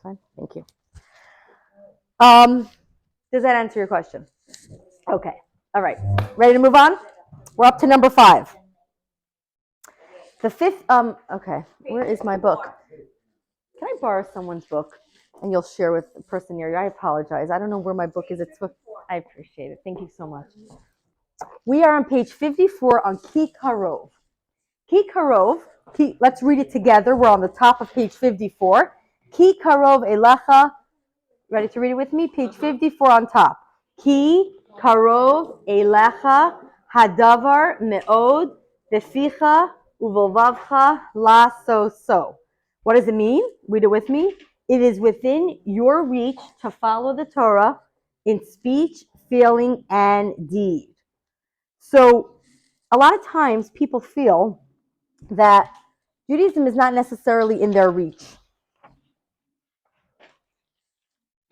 fine. Thank you. Um, does that answer your question? Okay. All right. Ready to move on? We're up to number 5. The fifth. Okay. Where is my book? Can I borrow someone's book, and you'll share with the person near you? I apologize. I don't know where my book is. I appreciate it. Thank you so much. We are on page 54 on Ki Karov. Ki Karov. Let's read it together. We're on the top of page 54. Ki Karov Elacha. Ready to read it with me? Page 54 on top. Ki Karov Elacha Hadavar Meod Beficha Uvolvavcha La So. What does it mean? Read it with me. It is within your reach to follow the Torah in speech, feeling, and deed. So a lot of times people feel that Judaism is not necessarily in their reach.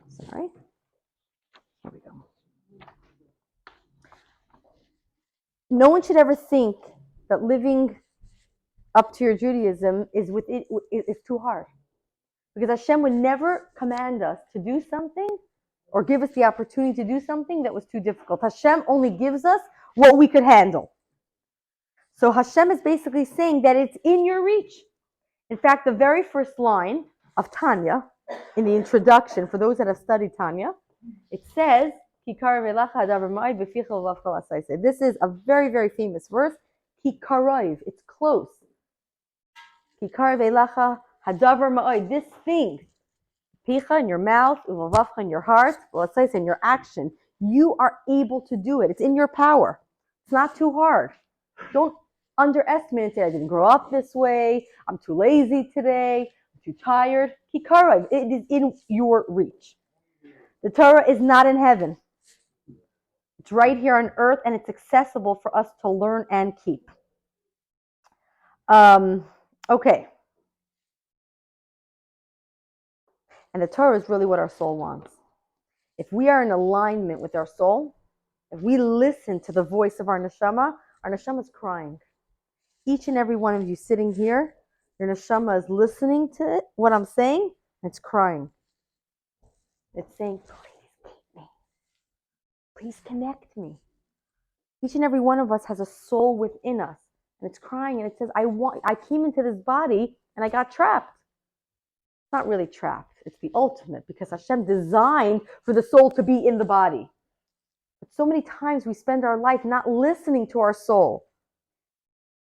Sorry. Here we go. No one should ever think that living up to your Judaism is too hard. Because Hashem would never command us to do something or give us the opportunity to do something that was too difficult. Hashem only gives us what we could handle. So Hashem is basically saying that it's in your reach. In fact, the very first line of Tanya, in the introduction, for those that have studied Tanya, it says, this is a very, very famous verse. It's close. This thing, picha in your mouth, in your heart, in your action, you are able to do it. It's in your power. It's not too hard. Don't underestimate and say, I didn't grow up this way, I'm too lazy today, I'm too tired. It is in your reach. The Torah is not in heaven. It's right here on earth, and it's accessible for us to learn and keep. Okay. And the Torah is really what our soul wants. If we are in alignment with our soul, if we listen to the voice of our neshama is crying. Each and every one of you sitting here, your neshama is listening to it, what I'm saying, and it's crying. It's saying, please keep me. Please connect me. Each and every one of us has a soul within us, and it's crying, and it says, I came into this body, and I got trapped. It's not really trapped. It's the ultimate, because Hashem designed for the soul to be in the body. But so many times we spend our life not listening to our soul.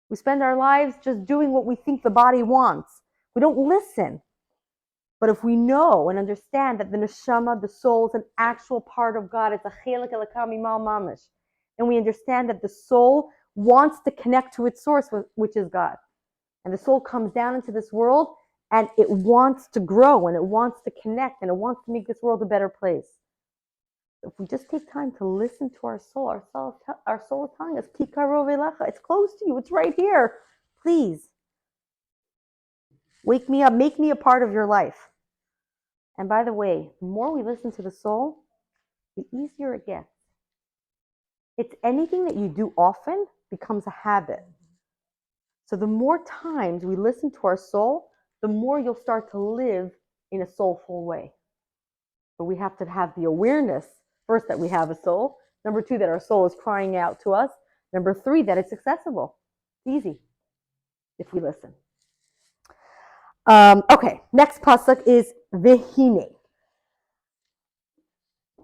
We spend our lives just doing what we think the body wants. We don't listen. But if we know and understand that the neshama, the soul, is an actual part of God, it's a chelik elokah mimal mamish, and we understand that the soul wants to connect to its source, which is God. And the soul comes down into this world, and it wants to grow, and it wants to connect, and it wants to make this world a better place. If we just take time to listen to our soul is telling us, Ki karov elecha, it's close to you, it's right here. Please, wake me up, make me a part of your life. And by the way, the more we listen to the soul, the easier it gets. It's anything that you do often becomes a habit. So the more times we listen to our soul, the more you'll start to live in a soulful way. But we have to have the awareness, first, that we have a soul. Number 2, that our soul is crying out to us. Number 3, that it's accessible. It's easy if we listen. Okay, next pasuk is Vehine.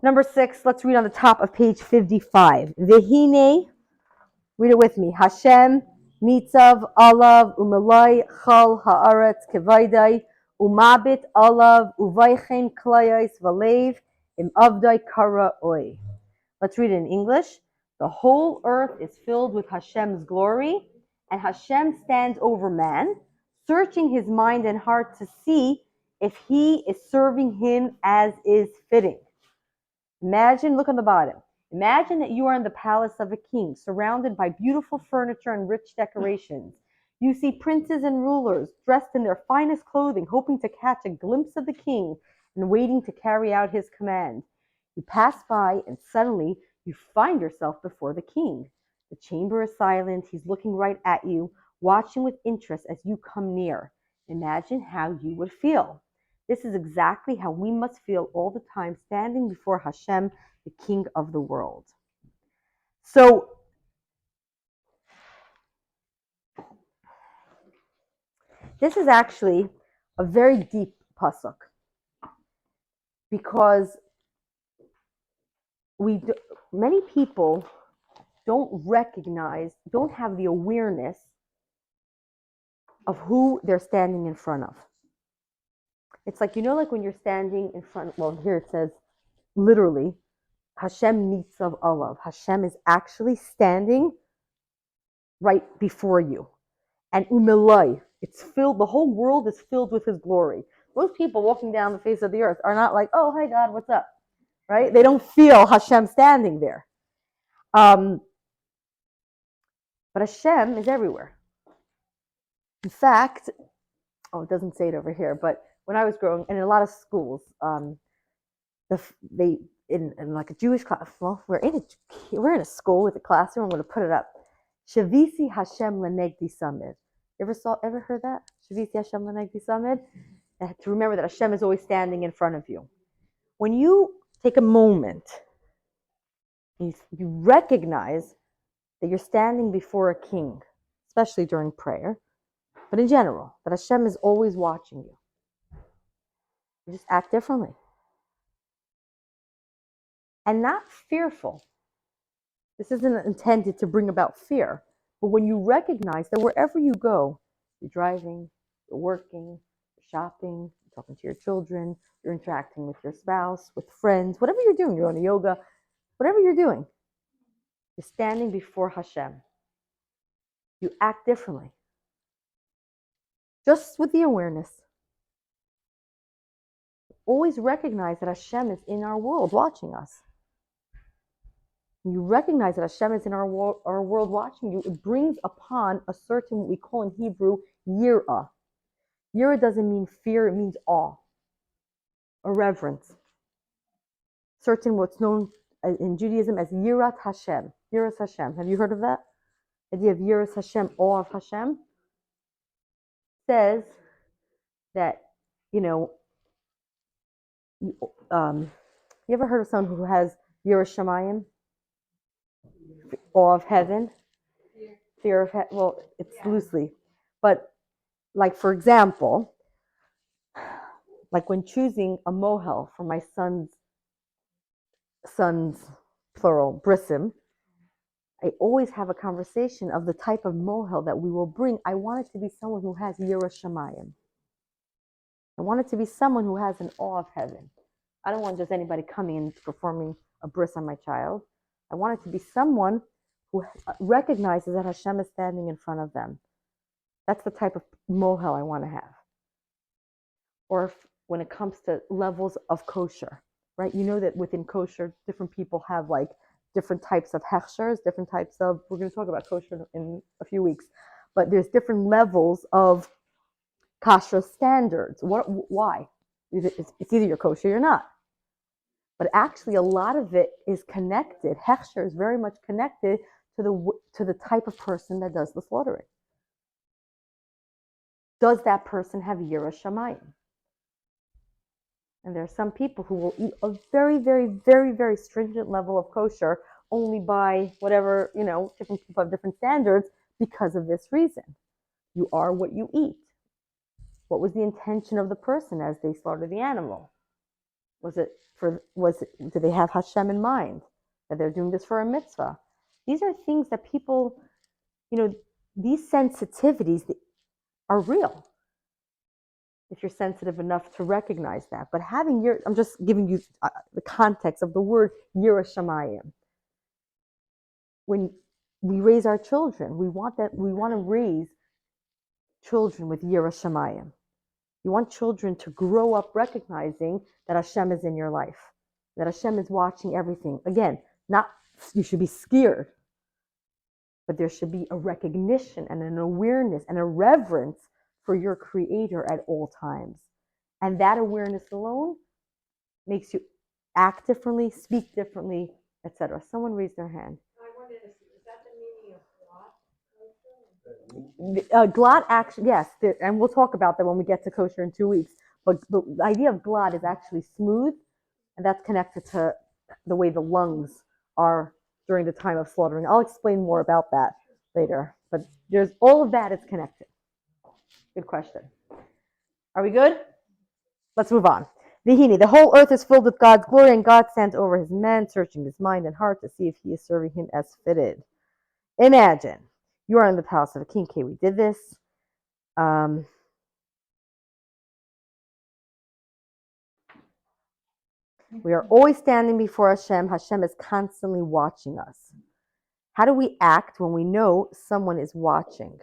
Number 6, let's read on the top of page 55. Vehine, read it with me. Hashem, Nitzav, Alav, Umalai, Chal, Haaretz, Kevaidai, Umabit, Alav, Uvaychen, Klayais, Valev, Im Avdai, Kara, Oi. Let's read it in English. The whole earth is filled with Hashem's glory, and Hashem stands over man, searching his mind and heart to see if he is serving him as is fitting. Imagine, look on the bottom. Imagine that you are in the palace of a king, surrounded by beautiful furniture and rich decorations. You see princes and rulers dressed in their finest clothing, hoping to catch a glimpse of the king and waiting to carry out his command. You pass by, and suddenly you find yourself before the king. The chamber is silent. He's looking right at you, watching with interest as you come near. Imagine how you would feel. This is exactly how we must feel all the time standing before Hashem, the King of the world. So, this is actually a very deep pasuk because many people don't have the awareness of who they're standing in front of. It's like, like when you're standing in front, well, here it says, literally, Hashem nitzav alav. Hashem is actually standing right before you. And umelai, it's filled, the whole world is filled with his glory. Most people walking down the face of the earth are not like, oh, hi God, what's up? Right? They don't feel Hashem standing there. But Hashem is everywhere. In fact, it doesn't say it over here, but when I was growing, and in a lot of schools, they in like a Jewish class. Well, we're in a school with a classroom. I'm going to put it up. Shavisi Hashem lenegdi samid. Ever heard that? Shavisi Hashem lenegdi samid. To remember that Hashem is always standing in front of you. When you take a moment, you recognize that you're standing before a king, especially during prayer, but in general, that Hashem is always watching you. You just act differently. And not fearful. This isn't intended to bring about fear, but when you recognize that wherever you go, you're driving, you're working, you're shopping, you're talking to your children, you're interacting with your spouse, with friends, whatever you're doing, you're going to yoga, whatever you're doing, you're standing before Hashem. You act differently. Just with the awareness. Always recognize that Hashem is in our world watching us. When you recognize that Hashem is in our world watching you, it brings upon a certain, what we call in Hebrew, yirah. Yirah doesn't mean fear, it means awe, a reverence. Certain what's known in Judaism as yirat Hashem. Yiras Hashem. Have you heard of that? The idea of yiras Hashem, awe of Hashem, says that, you ever heard of someone who has yiras Shamayim? Awe of heaven, fear of heaven. Well, it's loosely, but like for example, like when choosing a mohel for my son's plural brisim, I always have a conversation of the type of mohel that we will bring. I want it to be someone who has yiras shamayim. I want it to be someone who has an awe of heaven. I don't want just anybody coming and performing a bris on my child. I want it to be someone who recognizes that Hashem is standing in front of them. That's the type of mohel I want to have. Or when it comes to levels of kosher, right? You know that within kosher, different people have like different types of hechshers, different types of, we're going to talk about kosher in a few weeks, but there's different levels of kashrut standards. Why? It's either you're kosher or you're not. But actually a lot of it is connected. Hechsher is very much connected to the type of person that does the slaughtering. Does that person have yiras shamayim? And there are some people who will eat a very, very, very, very stringent level of kosher only by whatever, different people have different standards because of this reason. You are what you eat. What was the intention of the person as they slaughtered the animal? Did they have Hashem in mind? That they're doing this for a mitzvah? These are things that people, these sensitivities are real. If you're sensitive enough to recognize that. But I'm just giving you the context of the word yiras shamayim. When we raise our children, we want to raise children with yiras shamayim. You want children to grow up recognizing that Hashem is in your life, that Hashem is watching everything. Again, not you should be scared, but there should be a recognition and an awareness and a reverence for your Creator at all times. And that awareness alone makes you act differently, speak differently, etc. Someone raised their hand. I wanted to see, is that the meaning of glot? Glot action, yes, and we'll talk about that when we get to kosher in 2 weeks. But the idea of glad is actually smooth, and that's connected to the way the lungs are during the time of slaughtering. I'll explain more about that later. But there's all of that is connected. Good question. Are we good? Let's move on. Vihini, the whole earth is filled with God's glory, and God stands over his man, searching his mind and heart to see if he is serving him as fitted. Imagine you are in the palace of a king. Okay, we did this. We are always standing before Hashem. Hashem is constantly watching us. How do we act when we know someone is watching?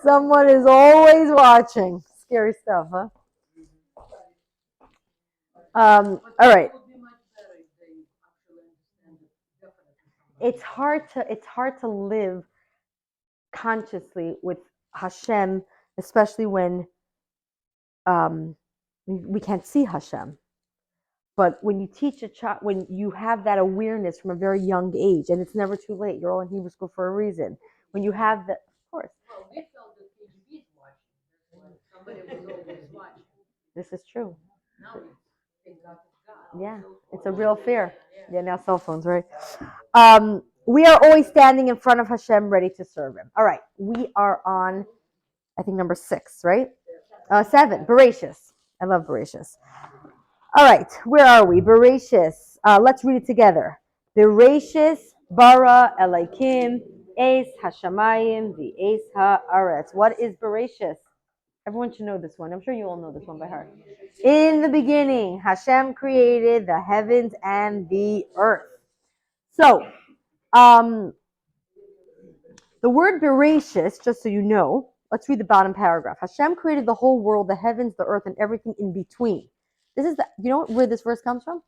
Someone is always watching. Scary stuff, huh? All right. It's hard to live consciously with Hashem, especially when we can't see Hashem. But when you teach a child, when you have that awareness from a very young age, and it's never too late, you're all in Hebrew school for a reason. When you have that, of course. Well, we felt that KGB is watching. Somebody was always watching. This is true. Now we think God is God. Yeah, it's a real fear. Yeah, now cell phones, right? We are always standing in front of Hashem, ready to serve Him. All right, we are on, I think, number 6, right? 7, Bereshis. I love Bereshis. All right, where are we? Bereshis. Let's read it together. Bereshis bara Elokim es hashamayim v'es haaretz. What is Bereshis? Everyone should know this one. I'm sure you all know this one by heart. In the beginning, Hashem created the heavens and the earth. So, the word Bereshis, just so you know, let's read the bottom paragraph. Hashem created the whole world, the heavens, the earth, and everything in between. This is you know where this verse comes from?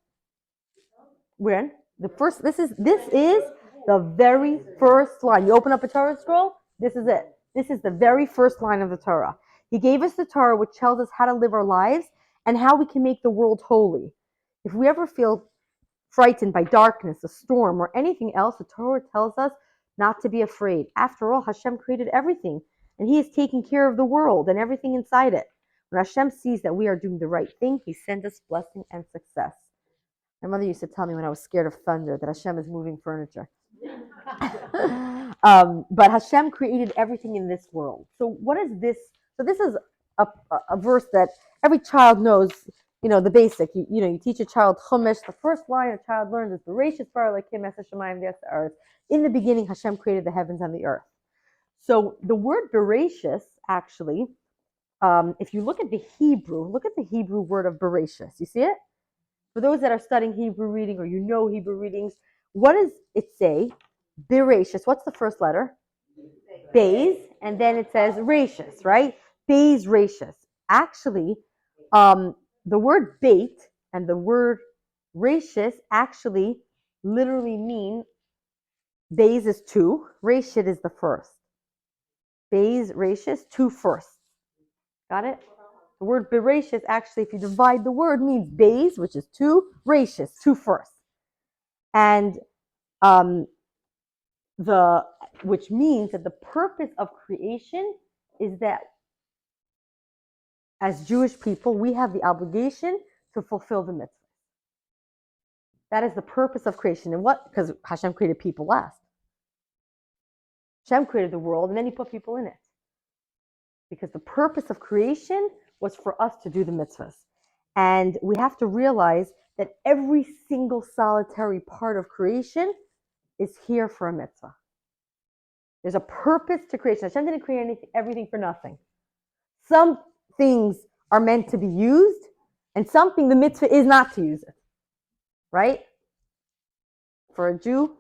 Where? The first, this is the very first line. You open up a Torah scroll, this is it. This is the very first line of the Torah. He gave us the Torah, which tells us how to live our lives and how we can make the world holy. If we ever feel frightened by darkness, a storm, or anything else, the Torah tells us not to be afraid. After all, Hashem created everything, and He is taking care of the world and everything inside it. When Hashem sees that we are doing the right thing, He sends us blessing and success. My mother used to tell me when I was scared of thunder that Hashem is moving furniture. But Hashem created everything in this world. So what is this? So this is a verse that every child knows, the basic. You teach a child Chumash. The first line a child learns is Bereshis bara Elokim es hashamayim v'es haaretz. In the beginning, Hashem created the heavens and the earth. So the word Bereshis, actually, if you look at the Hebrew word of Bereshis. You see it? For those that are studying Hebrew reading or Hebrew readings, what does it say? Bereshis. What's the first letter? Beis, and then it says Rashis, right? Beis Rashis. Actually, the word beit and the word Rashis actually literally mean Beis is 2, Rashid is the first. Beis Rashis, 2 firsts. Got it? The word Bereshis actually, if you divide the word, means Beis, which is 2, Rashis, 2 firsts. And which means that the purpose of creation is that as Jewish people, we have the obligation to fulfill the mitzvah. That is the purpose of creation. And what? Because Hashem created people last. Hashem created the world, and then He put people in it. Because the purpose of creation was for us to do the mitzvahs. And we have to realize that every single solitary part of creation is here for a mitzvah. There's a purpose to creation. Hashem didn't create everything for nothing. Some things are meant to be used, and something the mitzvah is not to use it. Right? For a Jew,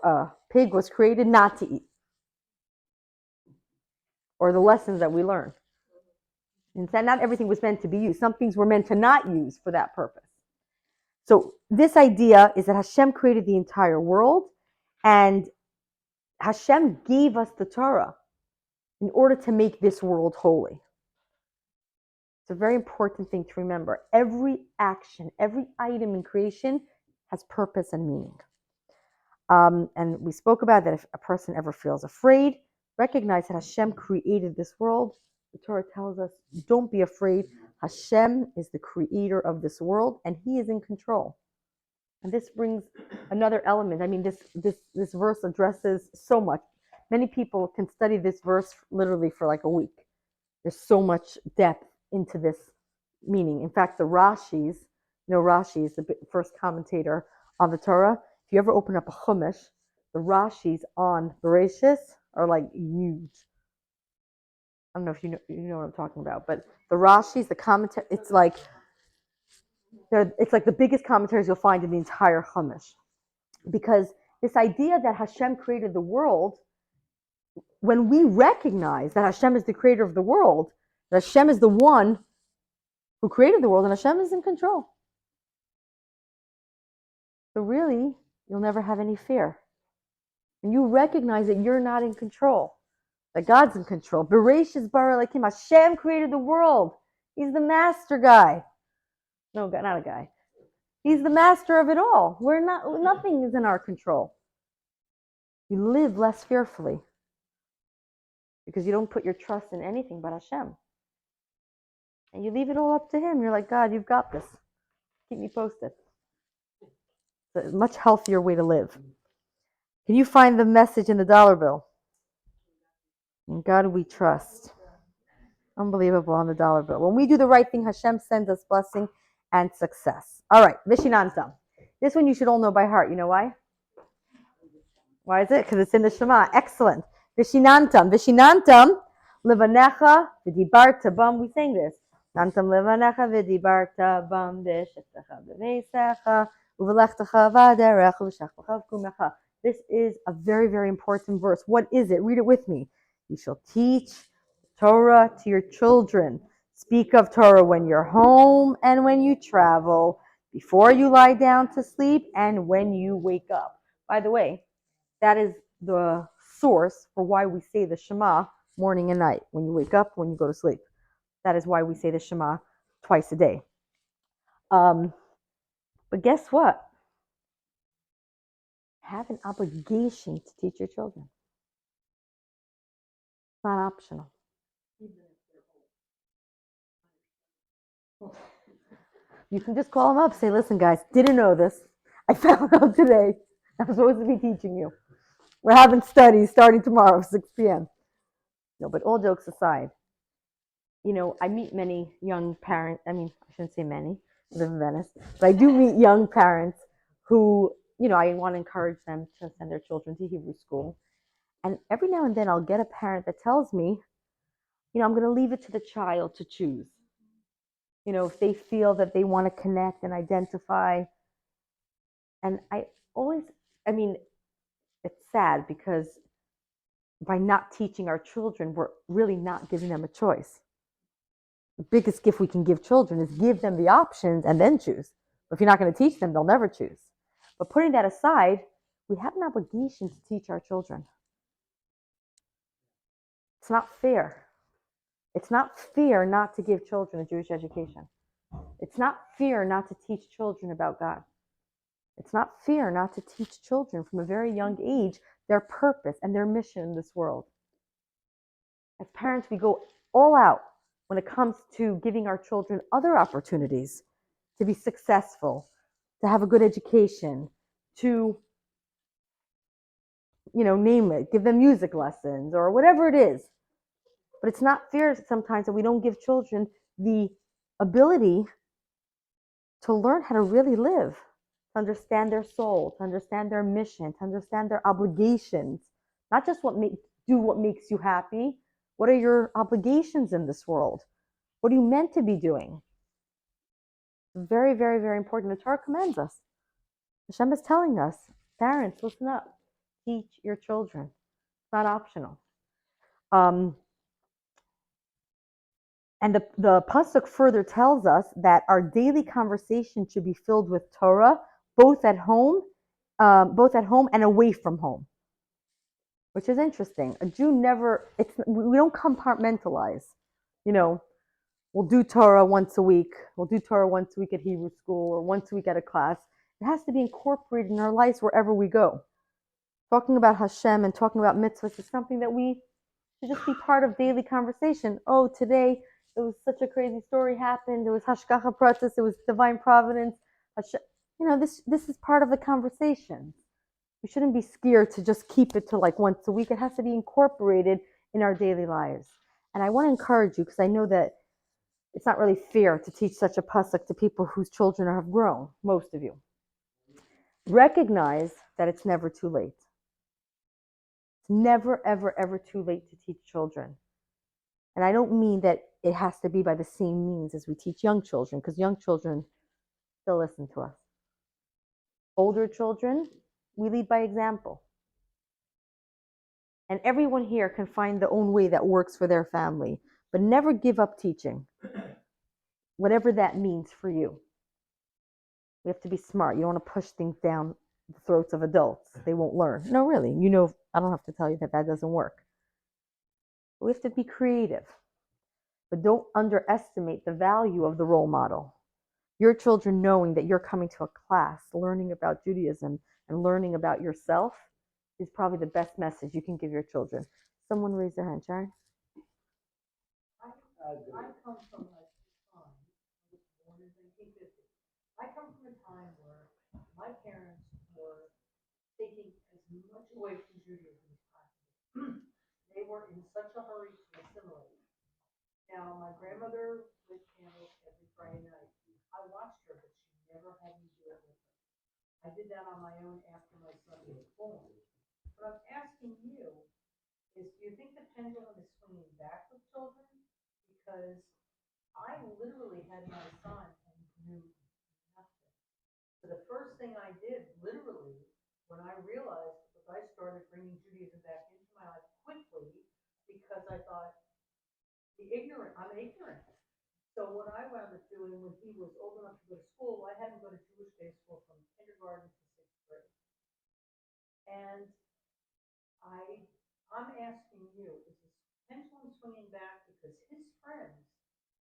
a pig was created not to eat. Or the lessons that we learn. Instead, not everything was meant to be used. Some things were meant to not use for that purpose. So this idea is that Hashem created the entire world, and Hashem gave us the Torah in order to make this world holy. It's a very important thing to remember. Every action, every item in creation has purpose and meaning. And we spoke about that if a person ever feels afraid, recognize that Hashem created this world. The Torah tells us, don't be afraid. Hashem is the creator of this world, and He is in control. And this brings another element. I mean, this verse addresses so much. Many people can study this verse literally for like a week. There's so much depth into this meaning. In fact, the Rashis, Rashi is the first commentator on the Torah. If you ever open up a Chumash, the Rashis on Bereshis are like huge. I don't know if you know what I'm talking about, but the Rashis, the commentary, it's like the biggest commentaries you'll find in the entire Chumash. Because this idea that Hashem created the world, when we recognize that Hashem is the creator of the world, that Hashem is the one who created the world, and Hashem is in control. So really, you'll never have any fear. And you recognize that you're not in control, that God's in control. Bereshis bara Elokim, Hashem created the world. He's the master guy. No, not a guy. He's the master of it all. Nothing is in our control. You live less fearfully because you don't put your trust in anything but Hashem. And you leave it all up to Him. You're like, God, you've got this. Keep me posted. It's a much healthier way to live. Can you find the message in the dollar bill? In God we trust. Unbelievable on the dollar bill. When we do the right thing, Hashem sends us blessing and success. All right, Vishinantam. This one you should all know by heart. You know why? Why is it? Because it's in the Shema. Excellent. Vishinantam. Vishinantam. Levanecha v'dibarta bam. We sang this. Nantam levanecha v'dibarta bam v'shettecha v'veisecha u'v'lechtecha v'aderech u'v'shachlecha v'kumecha. This is a very, very important verse. What is it? Read it with me. You shall teach Torah to your children. Speak of Torah when you're home and when you travel, before you lie down to sleep and when you wake up. By the way, that is the source for why we say the Shema morning and night. When you wake up, when you go to sleep. That is why we say the Shema twice a day. But guess what? Have an obligation to teach your children. It's not optional. You can just call them up, say, listen, guys, didn't know this. I found out today. I'm supposed to be teaching you. We're having studies starting tomorrow, 6 p.m. No, but all jokes aside, I meet many young parents. I shouldn't say many, I live in Venice, but I do meet young parents who, I want to encourage them to send their children to Hebrew school. And every now and then I'll get a parent that tells me, I'm going to leave it to the child to choose. If they feel that they want to connect and identify. And it's sad because by not teaching our children, we're really not giving them a choice. The biggest gift we can give children is give them the options and then choose. But if you're not going to teach them, they'll never choose. But putting that aside, we have an obligation to teach our children. It's not fair. It's not fair not to give children a Jewish education. It's not fair not to teach children about God. It's not fair not to teach children from a very young age their purpose and their mission in this world. As parents, we go all out when it comes to giving our children other opportunities to be successful, to have a good education, to, name it, give them music lessons or whatever it is. But it's not fair sometimes that we don't give children the ability to learn how to really live, to understand their soul, to understand their mission, to understand their obligations, not just what do what makes you happy. What are your obligations in this world? What are you meant to be doing? Very, very, very important. The Torah commands us. Hashem is telling us, parents, listen up. Teach your children. It's not optional. And the pasuk further tells us that our daily conversation should be filled with Torah, both at home and away from home, which is interesting. A Jew we don't compartmentalize. You know, we'll do Torah once a week. We'll do Torah once a week at Hebrew school or once a week at a class. It has to be incorporated in our lives wherever we go. Talking about Hashem and talking about mitzvahs is something that we should just be part of daily conversation. Oh, today it was such a crazy story happened. It was hashgacha pratis. It was divine providence. This is part of the conversation. We shouldn't be scared to just keep it to like once a week. It has to be incorporated in our daily lives. And I want to encourage you because I know that it's not really fair to teach such a pasuk to people whose children have grown, most of you. Recognize that it's never too late. It's never, ever, ever too late to teach children. And I don't mean that it has to be by the same means as we teach young children, because young children still listen to us. Older children, we lead by example. And everyone here can find their own way that works for their family, but never give up teaching, whatever that means for you. We have to be smart. You don't want to push things down the throats of adults. They won't learn. No, really. I don't have to tell you that doesn't work. We have to be creative. But don't underestimate the value of the role model. Your children knowing that you're coming to a class, learning about Judaism and learning about yourself is probably the best message you can give your children. Someone raise their hand, Sharon. I come from a time, I was born in 1950. I come from a time where my parents were taking as much away from Judaism as possible. They were in such a hurry to assimilate. Now, my grandmother lit candles every Friday night. I watched her, but she never had me do it with her. I did that on my own after my son was born. What I'm asking you is, do you think the pendulum is swinging back with children? Because I literally had my son and knew nothing. So the first thing I did, literally, when I realized, was I started bringing Judaism back into my life quickly because I thought, I'm ignorant. So what I wound up doing when he was old enough to go to school, I had him go to Jewish day school from kindergarten to sixth grade. And I'm asking you, is this pendulum swinging back? Because his friends,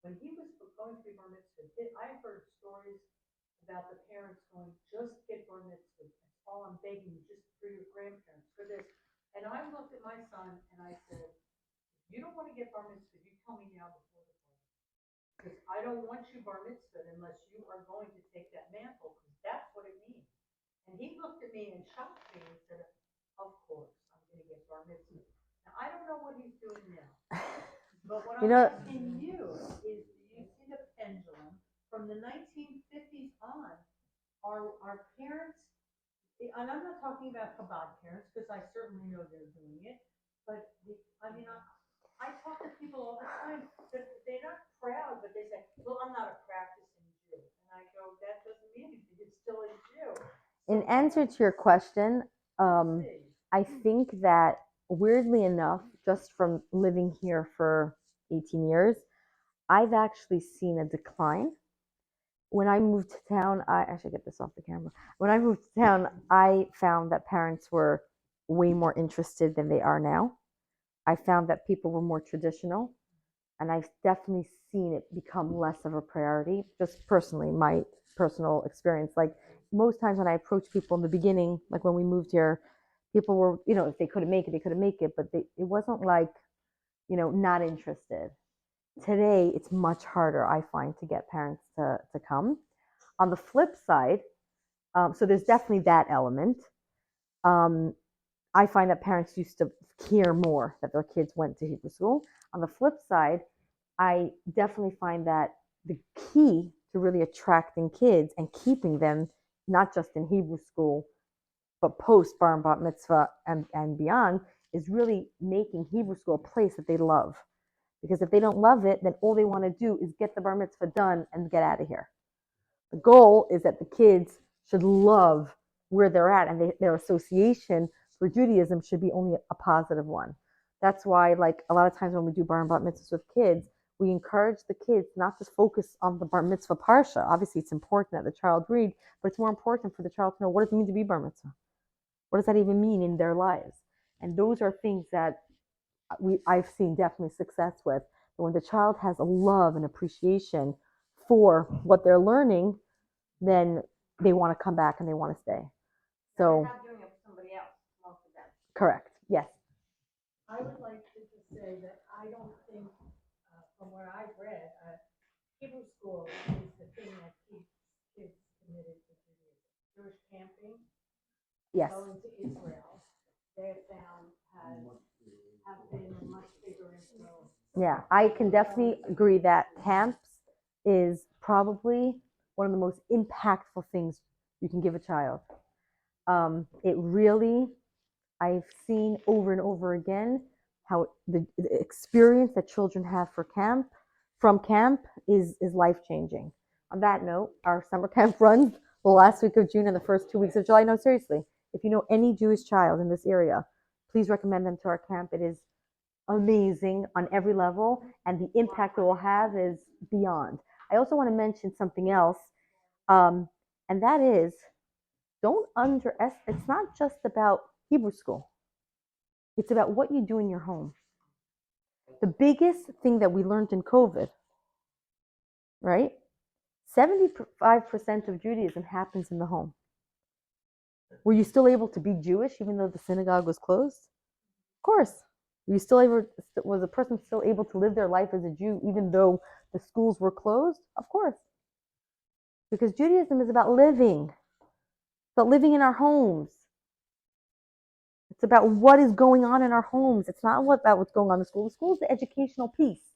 when he was going to be bar mitzvah, I heard stories about the parents going, just get bar mitzvah. That's all I'm begging you, just for your grandparents, for this. And I looked at my son and I said, if you don't want to get bar mitzvah, you tell me now before the party. Because I don't want you bar mitzvah unless you are going to take that mantle, because that's what it means. And he looked at me and shocked me and said, of course, I'm going to get bar mitzvah. Now, I don't know what he's doing now. But what I'm asking you is, do you see the pendulum from the 1950s on? Our parents, and I'm not talking about Chabad parents, because I certainly know they're doing it, but I talk to people all the time that they're not proud, but they say, well, I'm not a practicing Jew. And I go, that doesn't mean anything, it's still a Jew. In answer to your question, I think that weirdly enough, just from living here for 18 years, I've actually seen a decline. When I moved to town, I should get this off the camera. When I moved to town, I found that parents were way more interested than they are now. I found that people were more traditional, and I've definitely seen it become less of a priority. Just personally, my personal experience. Like most times when I approach people in the beginning, like when we moved here, people were, if they couldn't make it, they couldn't make it, but it wasn't like, not interested. Today, it's much harder, I find, to get parents to come. On the flip side, so there's definitely that element. I find that parents used to care more that their kids went to Hebrew school. On the flip side, I definitely find that the key to really attracting kids and keeping them, not just in Hebrew school, but post bar and bat mitzvah and beyond, is really making Hebrew school a place that they love. Because if they don't love it, then all they want to do is get the bar mitzvah done and get out of here. The goal is that the kids should love where they're at, and their association for Judaism should be only a positive one. That's why, like a lot of times when we do bar and bat mitzvahs with kids, we encourage the kids not to focus on the bar mitzvah parsha. Obviously, it's important that the child read, but it's more important for the child to know what does it mean to be bar mitzvah. What does that even mean in their lives? And those are things that I've seen definitely success with. But when the child has a love and appreciation for what they're learning, then they want to come back and they want to stay. So, They're not doing it for somebody else, most of them. correct. Yes. I would like to just say that I don't think, from what I've read, Hebrew school is the thing that keeps kids committed to Judaism. Jewish camping, Yes. going to Israel, they have found have been a much bigger influence. Yeah, I can definitely agree that camps is probably one of the most impactful things you can give a child. It really, I've seen over and over again how the experience that children have from camp is life changing. On that note, our summer camp runs the last week of June and the first 2 weeks of July. No, seriously, if you know any Jewish child in this area, please recommend them to our camp. It is amazing on every level, and the impact it will have is beyond. I also want to mention something else, and that is don't underestimate. It's not just about Hebrew school. It's about what you do in your home. The biggest thing that we learned in COVID, right? 75% of Judaism happens in the home. Were you still able to be Jewish even though the synagogue was closed? Of course. Was a person still able to live their life as a Jew even though the schools were closed? Of course. Because Judaism is about living. It's about living in our homes. It's about what is going on in our homes. It's not about what's going on in the school. The school is the educational piece.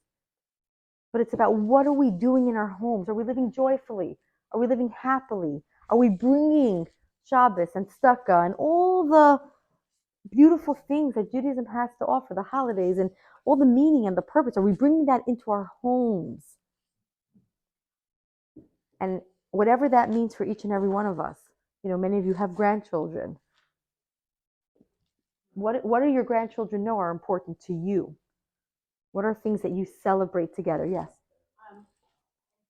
But it's about what are we doing in our homes? Are we living joyfully? Are we living happily? Are we bringing Shabbos and Sukkah and all the beautiful things that Judaism has to offer, the holidays and all the meaning and the purpose? Are we bringing that into our homes? And whatever that means for each and every one of us. You know, many of you have grandchildren. What do your grandchildren know are important to you? What are things that you celebrate together? Yes. In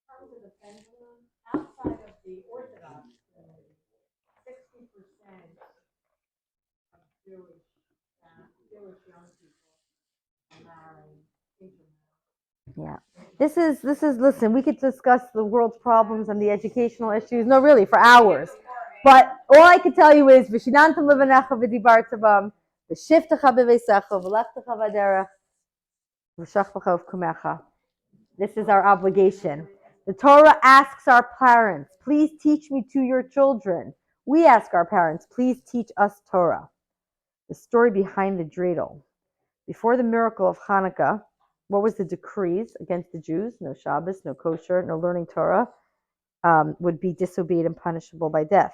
terms of the pendulum, outside of the Orthodox community, 60% of Jewish young people are marrying, intermarrying. Yeah. This is listen, we could discuss the world's problems and the educational issues. No, really, for hours. But all I can tell you is Vishinantam levanecha v'dibarta bam, v'shivtecha b'veisecha, v'lechtecha v'derech, v'shachvacha v'kumecha. This is our obligation. The Torah asks our parents, please teach me to your children. We ask our parents, please teach us Torah. The story behind the dreidel. Before the miracle of Hanukkah, what was the decrees against the Jews? No Shabbos, no kosher, no learning Torah, would be disobeyed and punishable by death.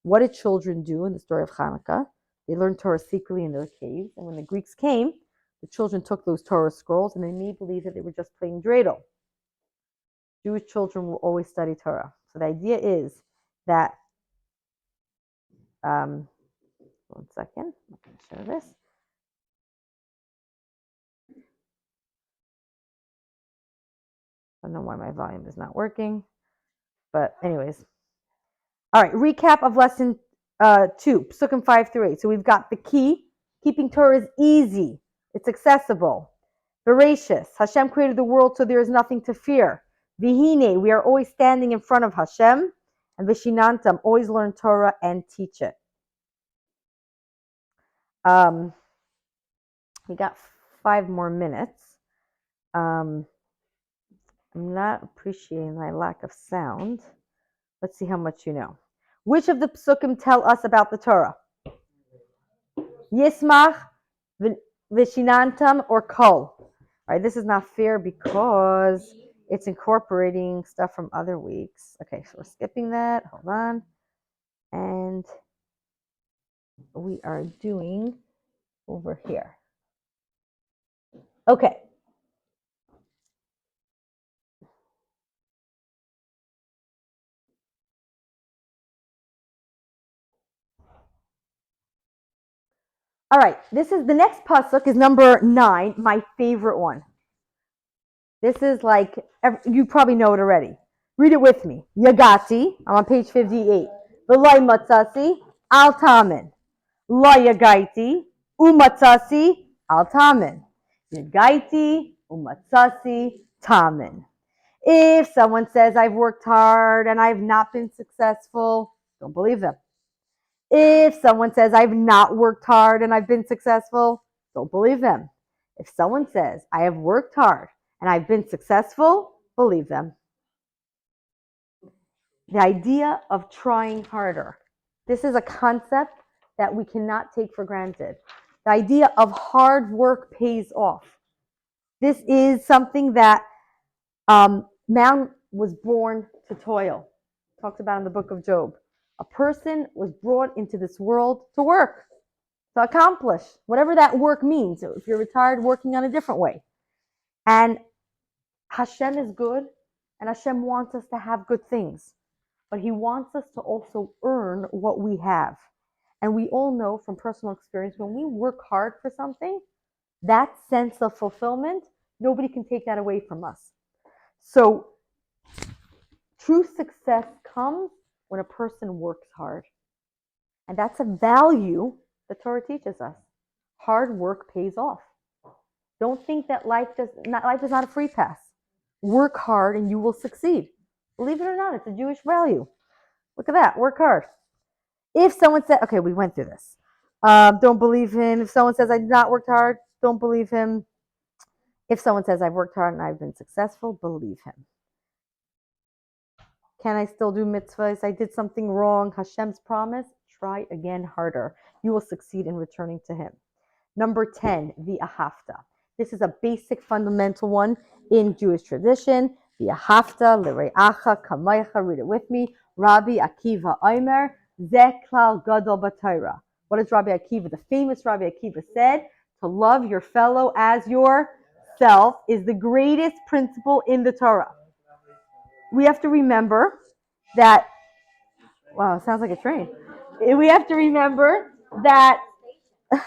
What did children do in the story of Hanukkah? They learned Torah secretly in their caves, and when the Greeks came, the children took those Torah scrolls and they made believe that they were just playing dreidel. Jewish children will always study Torah. So the idea is that, 1 second, I'm going to show this. I don't know why my volume is not working, but anyways. All right, recap of lesson 2, Psukim 5 through 8. So we've got the key. Keeping Torah is easy. It's accessible. Veracious. Hashem created the world so there is nothing to fear. Vihine, we are always standing in front of Hashem. And Vishinantam, always learn Torah and teach it. We got 5 more minutes. I'm not appreciating my lack of sound. Let's see how much you know. Which of the psukim tell us about the Torah? Yismach, Vishinantam, or Kol? All right, this is not fair because it's incorporating stuff from other weeks. Okay, so we're skipping that. Hold on. And we are doing over here. Okay. All right, this is the next pasuk is number 9, my favorite one. This is like, you probably know it already. Read it with me. Yagati, I'm on page 58. V'loi matzasi al tamin. Lo yagaiti umatzasi al tamin. Yagaiti umatzasi tamin. If someone says, I've worked hard and I've not been successful, don't believe them. If someone says, I've not worked hard and I've been successful, don't believe them. If someone says, I have worked hard and I've been successful, believe them. The idea of trying harder. This is a concept that we cannot take for granted. The idea of hard work pays off. This is something that man was born to toil. Talks about in the book of Job. A person was brought into this world to work, to accomplish whatever that work means. So if you're retired, working on a different way. And Hashem is good, and Hashem wants us to have good things. But he wants us to also earn what we have. And we all know from personal experience, when we work hard for something, that sense of fulfillment, nobody can take that away from us. So true success comes when a person works hard. And that's a value the Torah teaches us. Hard work pays off. Don't think that life is not a free pass. Work hard and you will succeed. Believe it or not, it's a Jewish value. Look at that, work hard. If someone said, okay, we went through this. Don't believe him. If someone says, I did not work hard, don't believe him. If someone says, I've worked hard and I've been successful, believe him. Can I still do mitzvahs? I did something wrong. Hashem's promise, try again harder. You will succeed in returning to him. Number 10, the ahavta. This is a basic fundamental one in Jewish tradition. The ahavta, l're'acha, kamaycha, read it with me. Rabbi Akiva Omer, ze klal gadol b'Torah. What does Rabbi Akiva, the famous Rabbi Akiva said? To love your fellow as yourself is the greatest principle in the Torah. We have to remember that, wow, it sounds like a train. We have to remember that the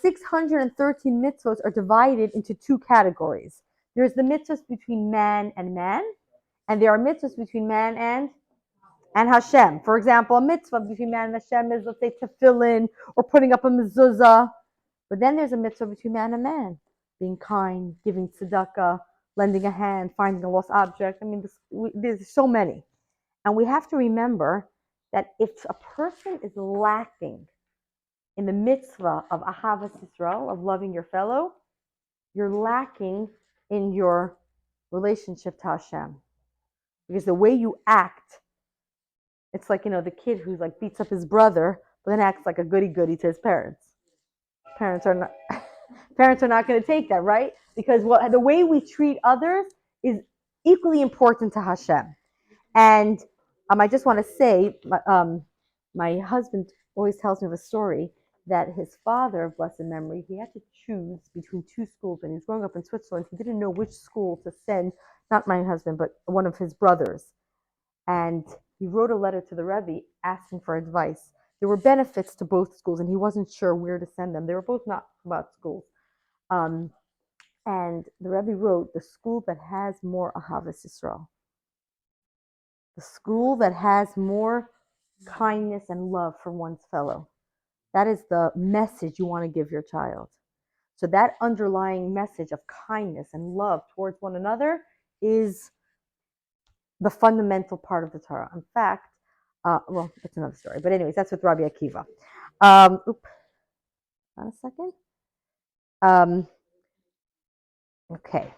613 mitzvot are divided into two categories. There's the mitzvahs between man, and there are mitzvahs between man and Hashem. For example, a mitzvah between man and Hashem is, let's say, tefillin or putting up a mezuzah. But then there's a mitzvah between man and man, being kind, giving tzedakah, lending a hand, finding a lost object. I mean, there's so many. And we have to remember that if a person is lacking in the mitzvah of Ahavas Yisrael, of loving your fellow, you're lacking in your relationship to Hashem. Because the way you act, it's like, the kid who's like beats up his brother, but then acts like a goody-goody to his parents. Parents are not going to take that, right? Because the way we treat others is equally important to Hashem. And I just want to say, my husband always tells me of a story that his father, of blessed memory, he had to choose between two schools. And he was growing up in Switzerland. He didn't know which school to send, not my husband, but one of his brothers. And he wrote a letter to the Rebbe asking for advice. There were benefits to both schools, and he wasn't sure where to send them. They were both not about schools. And the Rebbe wrote, the school that has more Ahavas Yisrael. The school that has more kindness and love for one's fellow. That is the message you want to give your child. So that underlying message of kindness and love towards one another is the fundamental part of the Torah. In fact, it's another story. But anyways, that's with Rabbi Akiva. Not a second. Okay.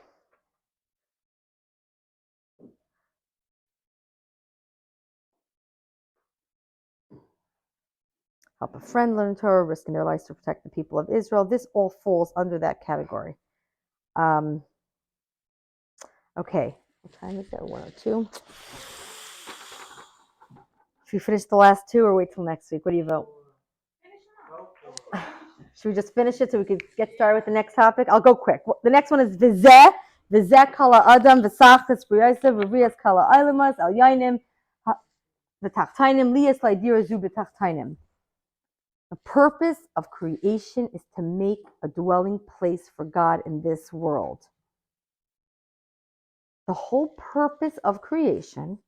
Help a friend learn Torah, risking their lives to protect the people of Israel. This all falls under that category. Okay. What time is it? 1:02. Should we finish the last two or wait till next week? What do you vote? Finish them up. Should we just finish it so we could get started with the next topic? I'll go quick. The next one is vizeh. Vizeh kala adam v'sachas b'yosef v'riyas kala ilamas al yainim v'tachtainim liyas laidira zu b'tachtainim. The purpose of creation is to make a dwelling place for God in this world. The whole purpose of creation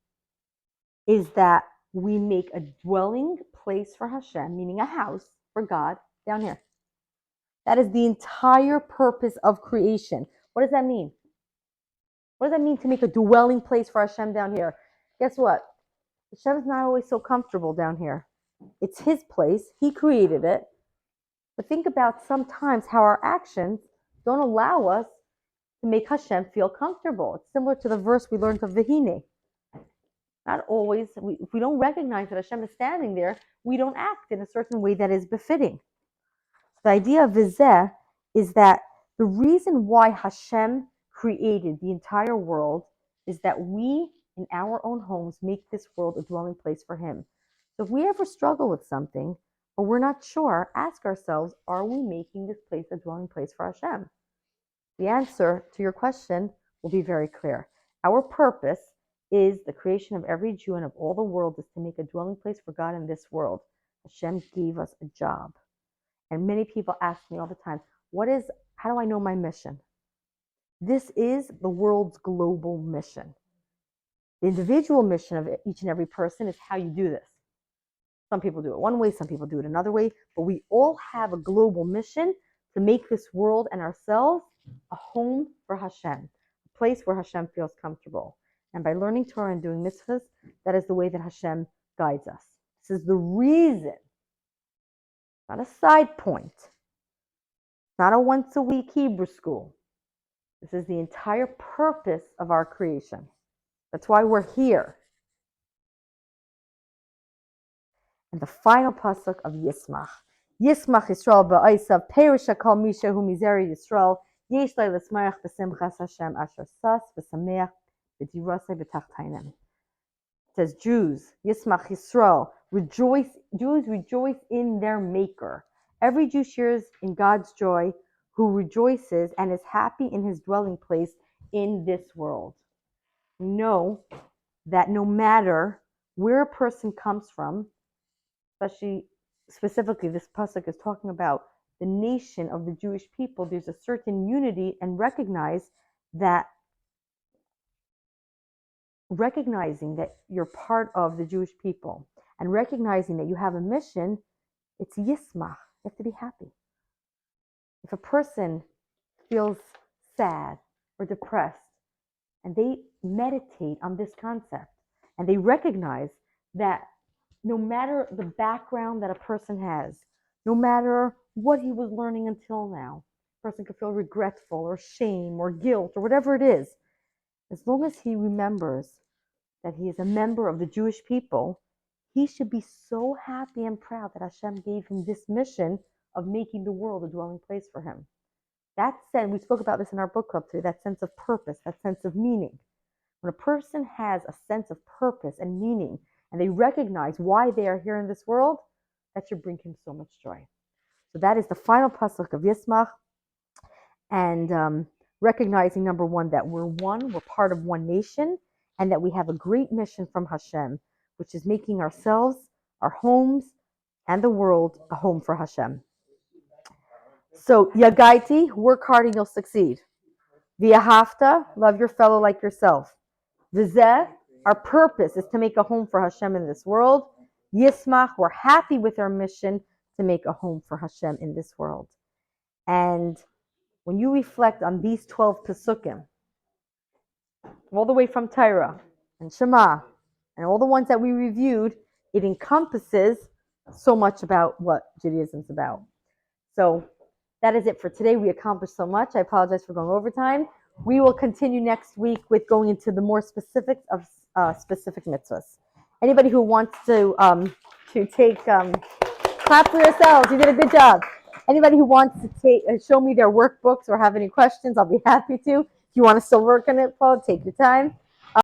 is that we make a dwelling place for Hashem, meaning a house for God down here. That is the entire purpose of creation. What does that mean? What does that mean to make a dwelling place for Hashem down here? Guess what? Hashem is not always so comfortable down here. It's His place. He created it. But think about sometimes how our actions don't allow us to make Hashem feel comfortable. It's similar to the verse we learned of Vehine. Not always. If we don't recognize that Hashem is standing there, we don't act in a certain way that is befitting. The idea of vizeh is that the reason why Hashem created the entire world is that we, in our own homes, make this world a dwelling place for Him. So if we ever struggle with something, or we're not sure, ask ourselves, are we making this place a dwelling place for Hashem? The answer to your question will be very clear. Our purpose is the creation of every Jew and of all the world is to make a dwelling place for God in this world. Hashem gave us a job. And many people ask me all the time, how do I know my mission? This is the world's global mission. The individual mission of each and every person is how you do this. Some people do it one way, some people do it another way, but we all have a global mission to make this world and ourselves a home for Hashem, a place where Hashem feels comfortable. And by learning Torah and doing mitzvahs, that is the way that Hashem guides us. This is the reason, not a side point, not a once-a-week Hebrew school. This is the entire purpose of our creation. That's why we're here. And the final pasuk of Yismach. Yismach Yisrael ba'aisav perisha kol misha hu mizeri Yisrael yesh lei l'smayach b'simchas Hashem asher sas v'sameach b'dirasei b'tachtainim. It says Jews, Yismach Yisrael, rejoice. Jews rejoice in their Maker. Every Jew shares in God's joy, who rejoices and is happy in His dwelling place in this world. We know that no matter where a person comes from, specifically this pasuk is talking about the nation of the Jewish people, there's a certain unity and recognizing that you're part of the Jewish people and recognizing that you have a mission, it's yismach. You have to be happy. If a person feels sad or depressed and they meditate on this concept and they recognize that no matter the background that a person has, no matter what he was learning until now, a person could feel regretful or shame or guilt or whatever it is, as long as he remembers that he is a member of the Jewish people, he should be so happy and proud that Hashem gave him this mission of making the world a dwelling place for him. That sense, we spoke about this in our book club today, that sense of purpose, that sense of meaning. When a person has a sense of purpose and meaning, and they recognize why they are here in this world, that should bring him so much joy. So that is the final pasuk of Yismach, and recognizing, number one, that we're part of one nation, and that we have a great mission from Hashem, which is making ourselves, our homes, and the world a home for Hashem. So, Yagaiti, work hard and you'll succeed. V'ahavta, love your fellow like yourself. V'zeh, our purpose is to make a home for Hashem in this world. Yismach, we're happy with our mission to make a home for Hashem in this world. And when you reflect on these 12 Pesukim, all the way from Torah and Shema, and all the ones that we reviewed, it encompasses so much about what Judaism's about. So that is it for today. We accomplished so much. I apologize for going over time. We will continue next week with going into the more specifics of specific mitzvahs. Anybody who wants to take, clap for yourselves. You did a good job. Anybody who wants to show me their workbooks or have any questions, I'll be happy to. If you want to still work on it, Paul, take your time.